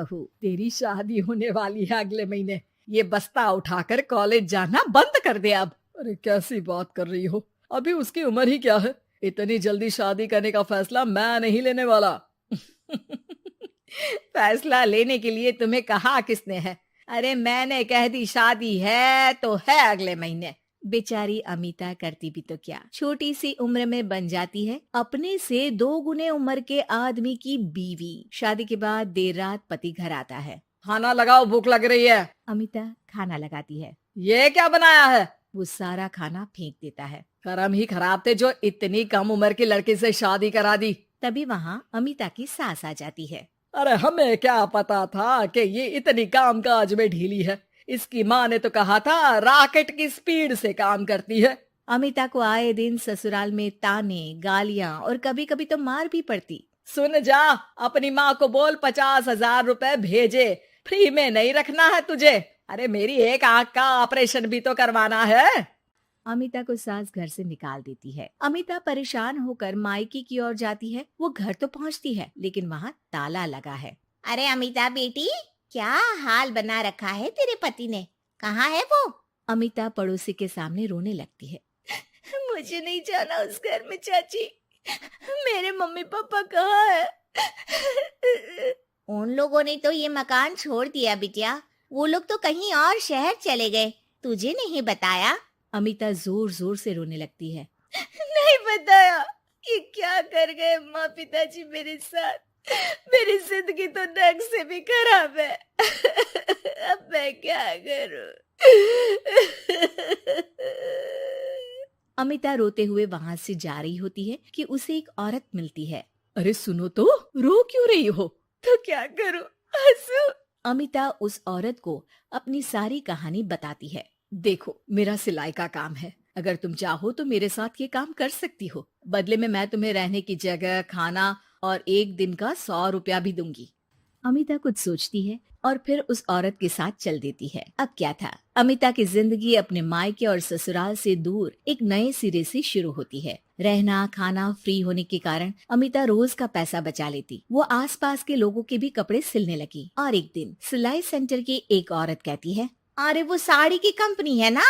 बहू, तेरी शादी होने वाली है अगले महीने। ये बस्ता उठाकर कॉलेज जाना बंद कर दे अब। अरे कैसी बात कर रही हो, अभी उसकी उम्र ही क्या है। इतनी जल्दी शादी करने का फैसला मैं नहीं लेने वाला। फैसला लेने के लिए तुम्हें कहा किसने है? अरे मैंने कह दी शादी है तो है अगले महीने। बेचारी अमिता करती भी तो क्या, छोटी सी उम्र में बन जाती है अपने से 2 गुने उम्र के आदमी की बीवी। शादी के बाद देर रात पति घर आता है। खाना लगाओ, भूख लग रही है। अमिता खाना लगाती है। ये क्या बनाया है? वो सारा खाना फेंक देता है। कर्म ही खराब थे जो इतनी कम उम्र के लड़के से शादी करा दी। तभी वहाँ अमिता की सास आ जाती है। अरे हमें क्या पता था कि ये इतनी कामकाज में ढीली है। इसकी माँ ने तो कहा था रॉकेट की स्पीड से काम करती है। अमिता को आए दिन ससुराल में ताने, गालियां और कभी कभी तो मार भी पड़ती। सुन जा, अपनी माँ को बोल 50,000 रुपए भेजे, फ्री में नहीं रखना है तुझे। अरे मेरी एक आंख का ऑपरेशन भी तो करवाना है। अमिता को सास घर से निकाल देती है। अमिता परेशान होकर मायके की ओर जाती है। वो घर तो पहुंचती है लेकिन वहाँ ताला लगा है। अरे अमिता बेटी, क्या हाल बना रखा है तेरे पति ने? कहाँ है वो? अमिता पड़ोसी के सामने रोने लगती है। मुझे नहीं जाना उस घर में चाची। मेरे मम्मी पापा कहाँ है? उन लोगों ने तो ये मकान छोड़ दिया बिटिया। वो लोग तो कहीं और शहर चले गए। तुझे नहीं बताया? अमिता जोर जोर से रोने लगती है। नहीं बताया? ये क्या कर गए माँ पिताजी मेरे साथ? मेरी जिंदगी तो नर्क से भी खराब है। अब मैं क्या करूं? अमिता रोते हुए वहाँ से जा रही होती है कि उसे एक औरत मिलती है। अरे सुनो तो, रो क्यों रही हो? तो क्या करूं? हंसू? अमिता उस औरत को अपनी सारी कहानी बताती है। देखो, मेरा सिलाई का काम है। अगर तुम चाहो तो मेरे साथ ये काम कर सकती हो। बदले में मैं तुम्हें रहने की जगह, खाना और 1 दिन का 100 रुपया भी दूंगी। अमिता कुछ सोचती है और फिर उस औरत के साथ चल देती है। अब क्या था, अमिता की जिंदगी अपने मायके और ससुराल से दूर एक नए सिरे से शुरू होती है। रहना खाना फ्री होने के कारण अमिता रोज का पैसा बचा लेती। वो आसपास के लोगों के भी कपड़े सिलने लगी। और एक दिन सिलाई सेंटर की एक औरत कहती है, अरे वो साड़ी की कंपनी है ना,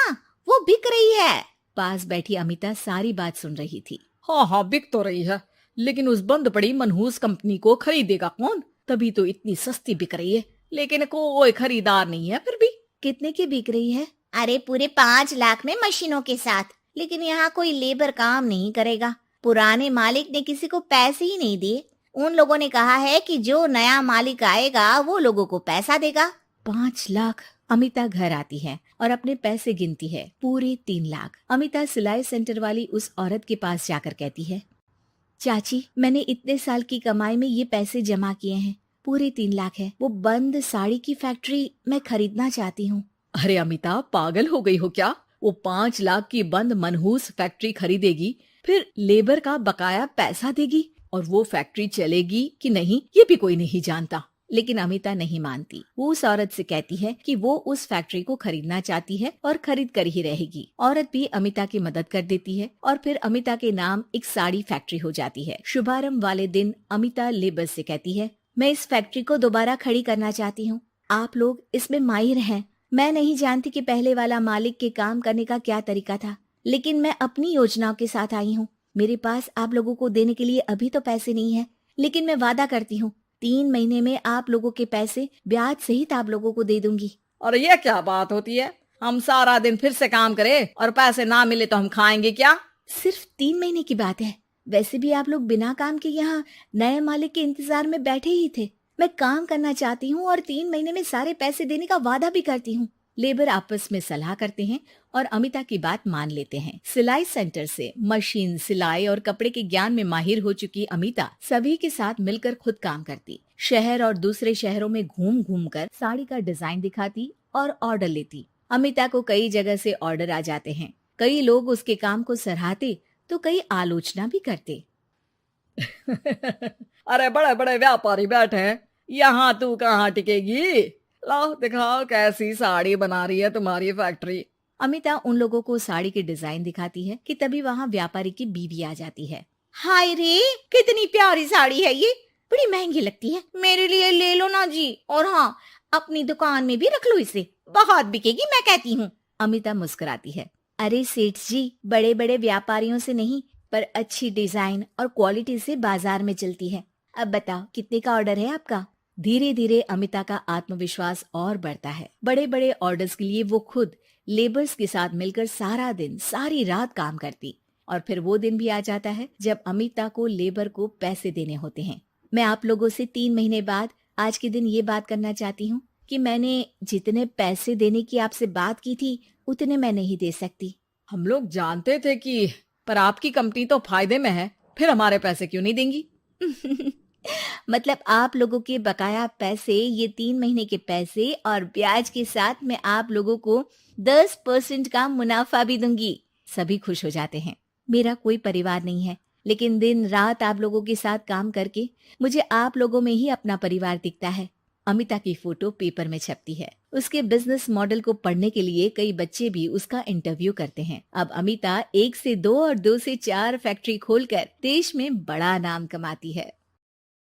वो बिक रही है। पास बैठी अमिता सारी बात सुन रही थी। हाँ हाँ, बिक तो रही है, लेकिन उस बंद पड़ी मनहूस कंपनी को खरीदेगा कौन? तभी तो इतनी सस्ती बिक रही है, लेकिन कोई खरीदार नहीं है। फिर भी कितने की बिक रही है? अरे पूरे 5 लाख में मशीनों के साथ। लेकिन यहाँ कोई लेबर काम नहीं करेगा। पुराने मालिक ने किसी को पैसे ही नहीं दिए। उन लोगों ने कहा है कि जो नया मालिक आएगा वो लोगों को पैसा देगा। 5 लाख। अमिता घर आती है और अपने पैसे गिनती है। पूरे 3 लाख। अमिता सिलाई सेंटर वाली उस औरत के पास जाकर कहती है, चाची, मैंने इतने साल की कमाई में ये पैसे जमा किए हैं। पूरे 3 लाख है। वो बंद साड़ी की फैक्ट्री मैं खरीदना चाहती हूँ। अरे अमिता, पागल हो गई हो क्या? वो 5 लाख की बंद मनहूस फैक्ट्री खरीदेगी, फिर लेबर का बकाया पैसा देगी, और वो फैक्ट्री चलेगी कि नहीं ये भी कोई नहीं जानता। लेकिन अमिता नहीं मानती। वो उस औरत से कहती है कि वो उस फैक्ट्री को खरीदना चाहती है और खरीद कर ही रहेगी। औरत भी अमिता की मदद कर देती है और फिर अमिता के नाम एक साड़ी फैक्ट्री हो जाती है। शुभारंभ वाले दिन अमिता लेबर से कहती है, मैं इस फैक्ट्री को दोबारा खड़ी करना चाहती हूँ। आप लोग इसमें माहिर हैं। मैं नहीं जानती कि पहले वाला मालिक के काम करने का क्या तरीका था, लेकिन मैं अपनी योजनाओं के साथ आई हूँ। मेरे पास आप लोगों को देने के लिए अभी तो पैसे नहीं है, लेकिन मैं वादा करती हूँ 3 महीने में आप लोगों के पैसे ब्याज सहित आप लोगों को दे दूंगी। और ये क्या बात होती है? हम सारा दिन फिर से काम करें और पैसे ना मिले तो हम खाएंगे क्या? सिर्फ 3 महीने की बात है। वैसे भी आप लोग बिना काम के यहाँ नए मालिक के इंतजार में बैठे ही थे। मैं काम करना चाहती हूँ और 3 महीने में सारे पैसे देने का वादा भी करती हूँ। लेबर आपस में सलाह करते हैं और अमिता की बात मान लेते हैं। सिलाई सेंटर से मशीन, सिलाई और कपड़े के ज्ञान में माहिर हो चुकी अमिता सभी के साथ मिलकर खुद काम करती। शहर और दूसरे शहरों में घूम घूम कर साड़ी का डिजाइन दिखाती और ऑर्डर लेती। अमिता को कई जगह से ऑर्डर आ जाते हैं। कई लोग उसके काम को सराहते तो कई आलोचना भी करते। अरे बड़े बड़े व्यापारी बैठे हैं, यहाँ तू कहाँ टिकेगी? लाओ दिखाओ कैसी साड़ी बना रही है तुम्हारी फैक्ट्री। अमिता उन लोगों को साड़ी के डिजाइन दिखाती है कि तभी वहाँ व्यापारी की बीवी आ जाती है। हाय रे, कितनी प्यारी साड़ी है ये। बड़ी महंगी लगती है, मेरे लिए ले लो ना जी। और हाँ, अपनी दुकान में भी रख लो इसे, बहुत बिकेगी मैं कहती हूँ। अमिता मुस्कुराती है। अरे सेठ जी, बड़े बड़े व्यापारियों से नहीं, पर अच्छी डिजाइन और क्वालिटी से बाजार में चलती है। अब बताओ कितने का ऑर्डर है आपका? धीरे धीरे अमिता का आत्मविश्वास और बढ़ता है। बड़े बड़े ऑर्डर्स के लिए वो खुद लेबर्स के साथ मिलकर सारा दिन सारी रात काम करती। और फिर वो दिन भी आ जाता है जब अमिता को लेबर को पैसे देने होते हैं। मैं आप लोगों से 3 महीने बाद आज के दिन ये बात करना चाहती हूँ कि मैंने जितने पैसे देने की आपसे बात की थी उतने मैं नहीं दे सकती। हम लोग जानते थे कि पर आपकी कंपनी तो फायदे में है, फिर हमारे पैसे क्यों नहीं देंगी? मतलब आप लोगों के बकाया पैसे, ये 3 महीने के पैसे और ब्याज के साथ मैं आप लोगों को 10% का मुनाफा भी दूंगी। सभी खुश हो जाते हैं। मेरा कोई परिवार नहीं है, लेकिन दिन रात आप लोगों के साथ काम करके मुझे आप लोगों में ही अपना परिवार दिखता है। अमिता की फोटो पेपर में छपती है। उसके बिजनेस मॉडल को पढ़ने के लिए कई बच्चे भी उसका इंटरव्यू करते हैं। अब अमिता 1 से 2 और 2 से 4 फैक्ट्री खोलकर देश में बड़ा नाम कमाती है।